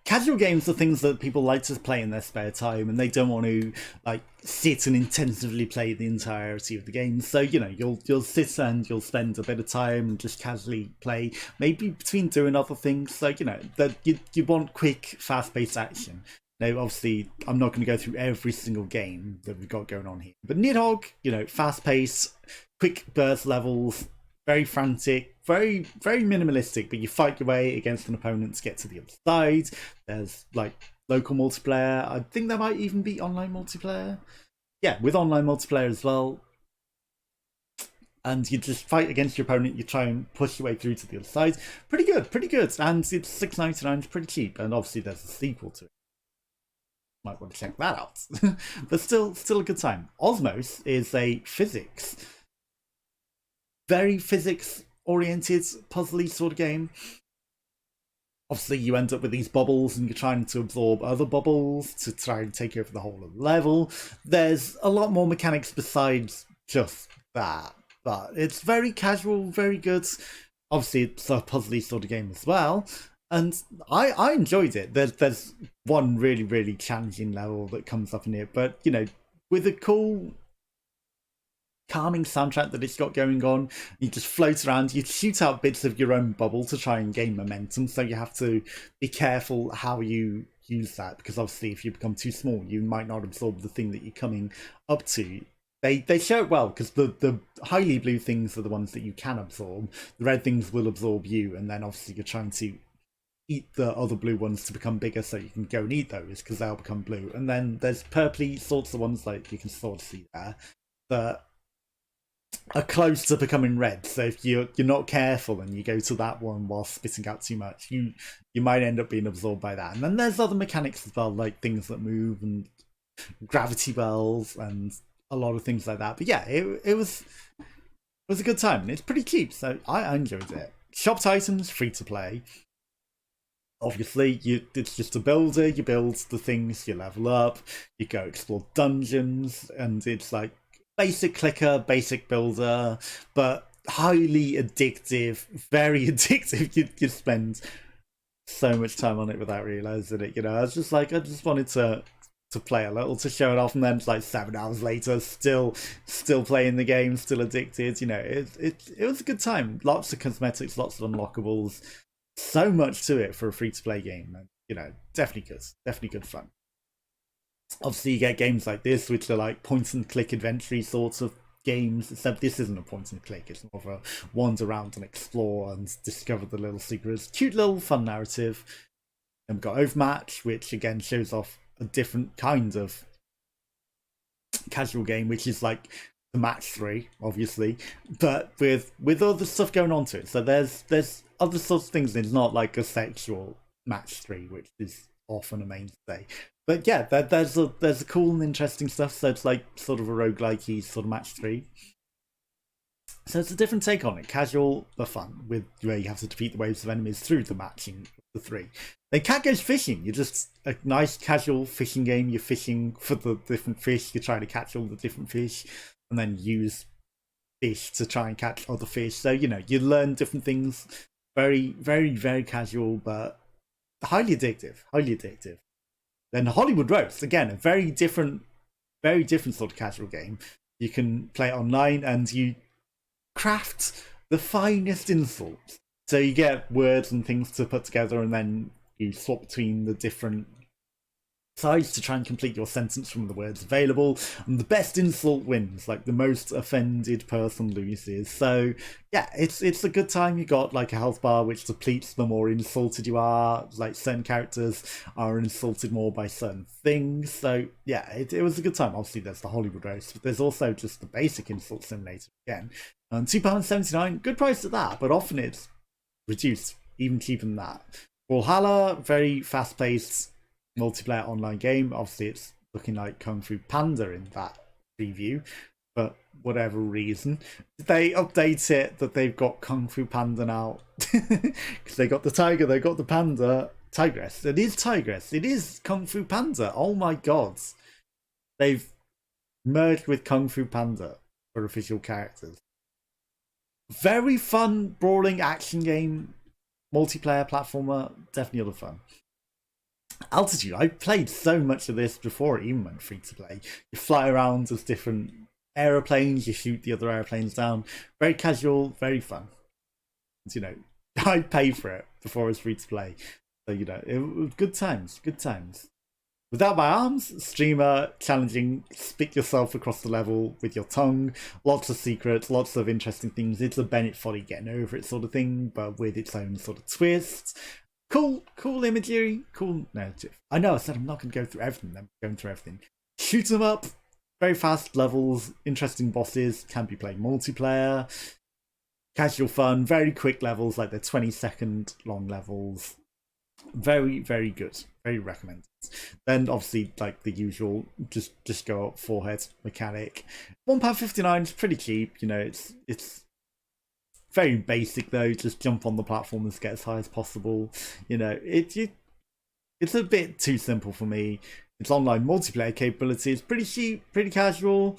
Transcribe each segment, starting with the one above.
casual games are things that people like to play in their spare time, and they don't want to like sit and intensively play the entirety of the game. So you'll sit and you'll spend a bit of time and just casually play, maybe between doing other things. So that you want quick, fast-paced action. Now, obviously, I'm not going to go through every single game that we've got going on here, but Nidhogg, fast-paced, quick burst levels, very frantic, very minimalistic, but you fight your way against an opponent to get to the other side. There's like local multiplayer. I think there might even be online multiplayer. Yeah, with online multiplayer as well. And you just fight against your opponent, you try and push your way through to the other side. Pretty good, pretty good. And it's $6.99, it's pretty cheap. And obviously there's a sequel to it. Might want to check that out. But still a good time. Osmos is a physics, very physics oriented puzzly sort of game. Obviously you end up with these bubbles and you're trying to absorb other bubbles to try and take over the whole of the level. There's a lot more mechanics besides just that, but it's very casual, very good. Obviously it's a puzzly sort of game as well, and I enjoyed it. There's one really challenging level that comes up in it, but with a cool calming soundtrack that it's got going on, you just float around, you shoot out bits of your own bubble to try and gain momentum, so you have to be careful how you use that, because obviously if you become too small you might not absorb the thing that you're coming up to. They show it well, because the highly blue things are the ones that you can absorb, the red things will absorb you, and then obviously you're trying to eat the other blue ones to become bigger so you can go and eat those because they'll become blue. And then there's purpley sorts of ones, like you can sort of see there, that are close to becoming red. So if you're not careful and you go to that one while spitting out too much, you might end up being absorbed by that. And then there's other mechanics as well, like things that move and gravity wells and a lot of things like that. But yeah, it was a good time, and it's pretty cheap, so I enjoyed it. Shopped items, free to play. Obviously, it's just a builder. You build the things, you level up, you go explore dungeons, and it's like basic clicker, basic builder, but highly addictive, very addictive. You spend so much time on it without realizing it. I was just like, I just wanted to play a little to show it off, and then it's like 7 hours later, still playing the game, still addicted. It was a good time. Lots of cosmetics, lots of unlockables, so much to it for a free-to-play game. And, definitely good fun. Obviously you get games like this which are like point and click adventure sorts of games, except this isn't a point and click, it's more of a wander around and explore and discover the little secrets. Cute little fun narrative. And we've got Overmatch, which again shows off a different kind of casual game, which is like the match 3, obviously, but with other stuff going on to it. So there's other sorts of things. It's not like a sexual match 3, which is often a mainstay. But yeah, there's a cool and interesting stuff. So it's like sort of a roguelike-y sort of match 3. So it's a different take on it, casual but fun, with where you have to defeat the waves of enemies through the matching the 3. Then Cat Goes Fishing. You're just a nice casual fishing game. You're fishing for the different fish. You're trying to catch all the different fish, and then use fish to try and catch other fish. So you learn different things. Very casual, but highly addictive. Then Hollywood Roast, again, a very different sort of casual game. You can play it online, and you craft the finest insults. So you get words and things to put together, and then you swap between the different sides to try and complete your sentence from the words available, and the best insult wins. Like the most offended person loses. So yeah, it's a good time. You got like a health bar which depletes the more insulted you are. Like certain characters are insulted more by certain things. So yeah, it was a good time. Obviously there's the Hollywood Roast, but there's also just the basic insult simulator again. And £2.79, good price at that, but often it's reduced, even cheaper than that. Valhalla, very fast-paced multiplayer online game. Obviously it's looking like Kung Fu Panda in that preview, but whatever reason they update it that they've got Kung Fu Panda now, because they got the tiger, they got the panda. Tigress, it is Kung Fu Panda. Oh my god, they've merged with Kung Fu Panda for official characters. Very fun brawling action game, multiplayer platformer, definitely a lot of fun. Altitude. I played so much of this before it even went free to play. You fly around as different aeroplanes, you shoot the other airplanes down. Very casual, very fun. You know, I paid for it before it was free to play. So, you know, it was good times, good times. Without My Arms, streamer, challenging, spit yourself across the level with your tongue. Lots of secrets, lots of interesting things. It's a Bennett Folly getting over it sort of thing, but with its own sort of twist. Cool imagery, cool narrative. I know I said I'm not going to go through everything, I'm going through everything. Shoot 'em up, very fast levels, interesting bosses, can be played multiplayer. Casual fun, very quick levels, like they're 20-second long levels. Very, very good. Very recommended. Then obviously, like the usual, just go up forehead mechanic. £1.59 is pretty cheap. You know, it's very basic though. Just jump on the platform and get as high as possible. You know, it's a bit too simple for me. Its online multiplayer capability is pretty cheap, pretty casual,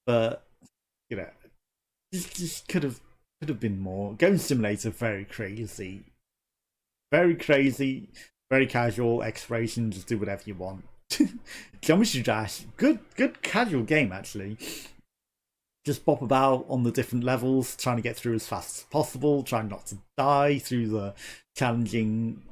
but you know, just could have been more. Game Simulator, very crazy. Very crazy, very casual exploration, just do whatever you want. Geometry Dash, good casual game actually. Just bop about on the different levels, trying to get through as fast as possible, trying not to die through the challenging,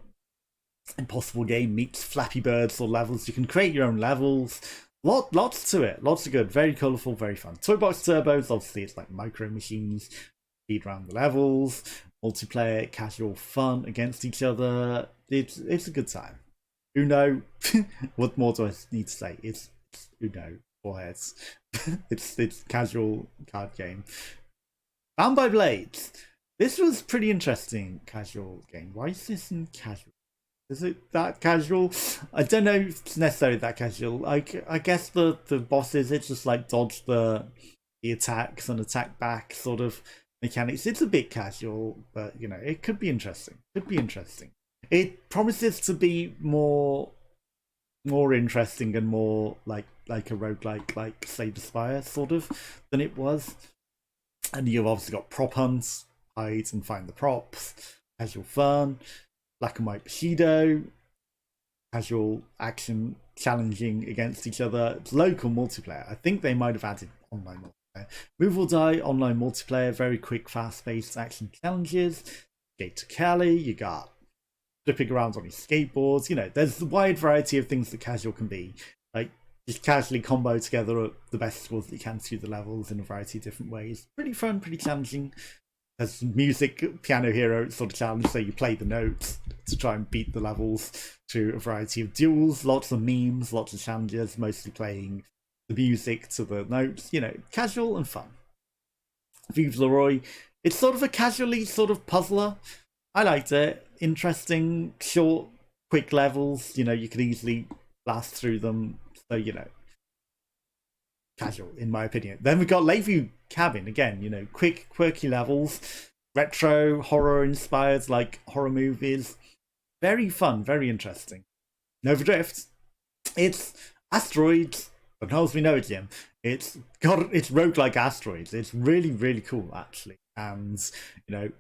impossible game Meeps, Flappy Birds or levels. You can create your own levels. Lots to it, lots of good, very colourful, very fun. Toy Box Turbos, obviously it's like micro machines, speed around the levels. Multiplayer, casual fun against each other. It's a good time. Uno, what more do I need to say? It's Uno, four heads. it's casual card game. Bound by Blades. This was pretty interesting casual game. Why is this in casual? Is it that casual? I don't know if it's necessarily that casual. I guess the bosses, it's just like dodge the attacks and attack back sort of mechanics. It's a bit casual, but you know, it could be interesting. It promises to be more interesting and more like a roguelike, like Slay the Spire sort of than it was. And you've obviously got prop hunts, hide and find the props, casual fun, black and white Bushido, casual action challenging against each other. It's local multiplayer. I think they might have added online multiplayer. Move or Die online multiplayer, very quick, fast-paced action challenges. Skate to Cali, you got flipping around on your skateboards. You know, there's a wide variety of things that casual can be. Like, just casually combo together the best scores that you can through the levels in a variety of different ways. Pretty fun, pretty challenging. There's music, piano hero sort of challenge, so you play the notes to try and beat the levels through a variety of duels. Lots of memes, lots of challenges, mostly playing the music to the notes, you know, casual and fun. Vive Leroy, it's sort of a casually sort of puzzler. I liked it. Interesting, short, quick levels, you know, you could easily blast through them. So, you know, casual in my opinion. Then we've got Lakeview Cabin, again, you know, quick, quirky levels, retro, horror inspired, like horror movies. Very fun, very interesting. Nova Drift, it's asteroids. But as we know it, Jim, it's roguelike asteroids. It's really cool actually. And you know,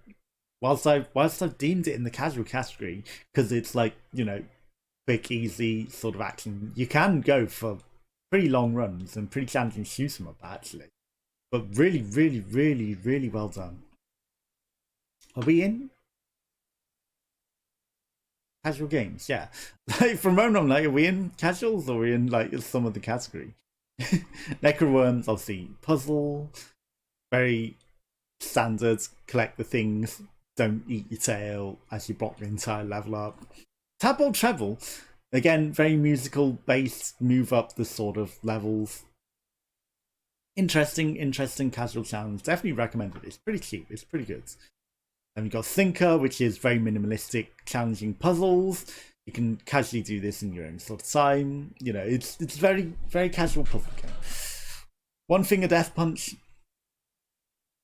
whilst I've deemed it in the casual category because it's like, you know, quick, easy sort of action, you can go for pretty long runs and pretty challenging to shoot them up actually. But really well done. Are we in casual games? Yeah. Like for a moment I'm like, are we in casuals or are we in like some of the category? Necroone, obviously puzzle, very standard, collect the things, don't eat your tail as you block the entire level up. Tadpole Treble, again, very musical based, move up the sort of levels. Interesting casual challenge. Definitely recommend it. It's pretty cheap, it's pretty good. Then we've got Thinker, which is very minimalistic, challenging puzzles. You can casually do this in your own sort of time. You know, it's very casual puzzle game. One Finger Death Punch,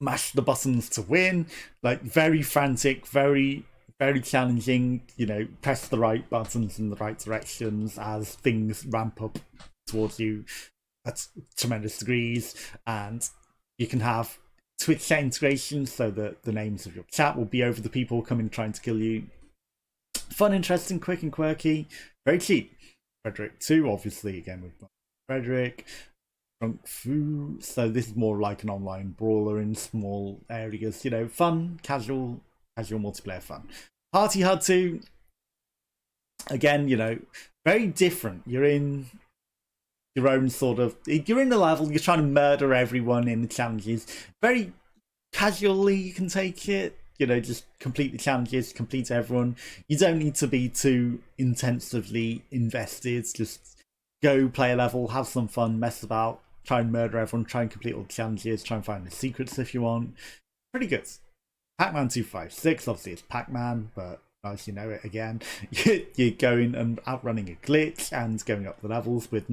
mash the buttons to win. Like very frantic, very challenging. You know, press the right buttons in the right directions as things ramp up towards you at tremendous degrees, and you can have Twitch chat integration so that the names of your chat will be over the people coming trying to kill you. Fun, interesting, quick and quirky. Very cheap. Frederick II, obviously, again with Frederick. Fu. So this is more like an online brawler in small areas. You know, fun, casual multiplayer fun. Party Hard 2, again, you know, very different. You're in your own sort of, you're in the level, you're trying to murder everyone in the challenges. Very casually you can take it, you know, just complete the challenges, complete everyone. You don't need to be too intensively invested. Just go play a level, have some fun, mess about, try and murder everyone, try and complete all the challenges, try and find the secrets if you want. Pretty good. Pac-Man 256, obviously it's Pac-Man, but as you know it again, you're going and outrunning a glitch and going up the levels with,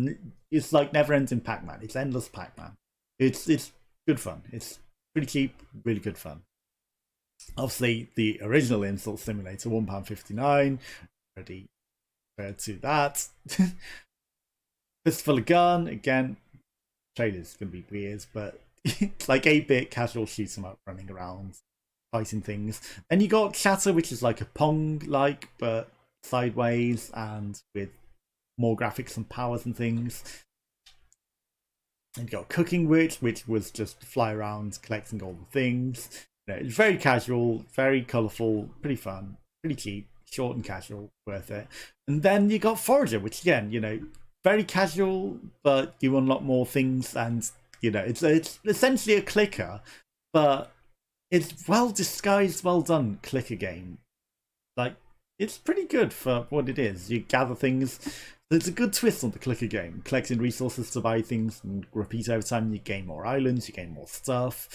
it's like never-ending Pac-Man. It's endless Pac-Man. It's good fun. It's pretty cheap, really good fun. Obviously, the original Insult Simulator, £1.59. Ready to that. Fistful of Gun, again, trailer's gonna be weird, but it's like 8-bit casual shoot 'em up running around, fighting things. Then you got Shatter, which is like a Pong-like, but sideways and with more graphics and powers and things. And you got Cooking Witch, which was just fly around collecting all the things. You know, it's very casual, very colourful, pretty fun, pretty cheap, short and casual, worth it. And then you got Forager, which again, you know, very casual, but you unlock more things, and you know, it's essentially a clicker, but it's well disguised, well done clicker game. Like, it's pretty good for what it is. You gather things. There's a good twist on the clicker game. Collecting resources to buy things and repeat over time. You gain more islands, you gain more stuff.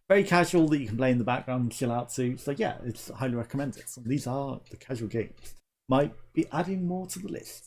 Very casual that you can play in the background and chill out to. So yeah, it's highly recommended. So these are the casual games. Might be adding more to the list.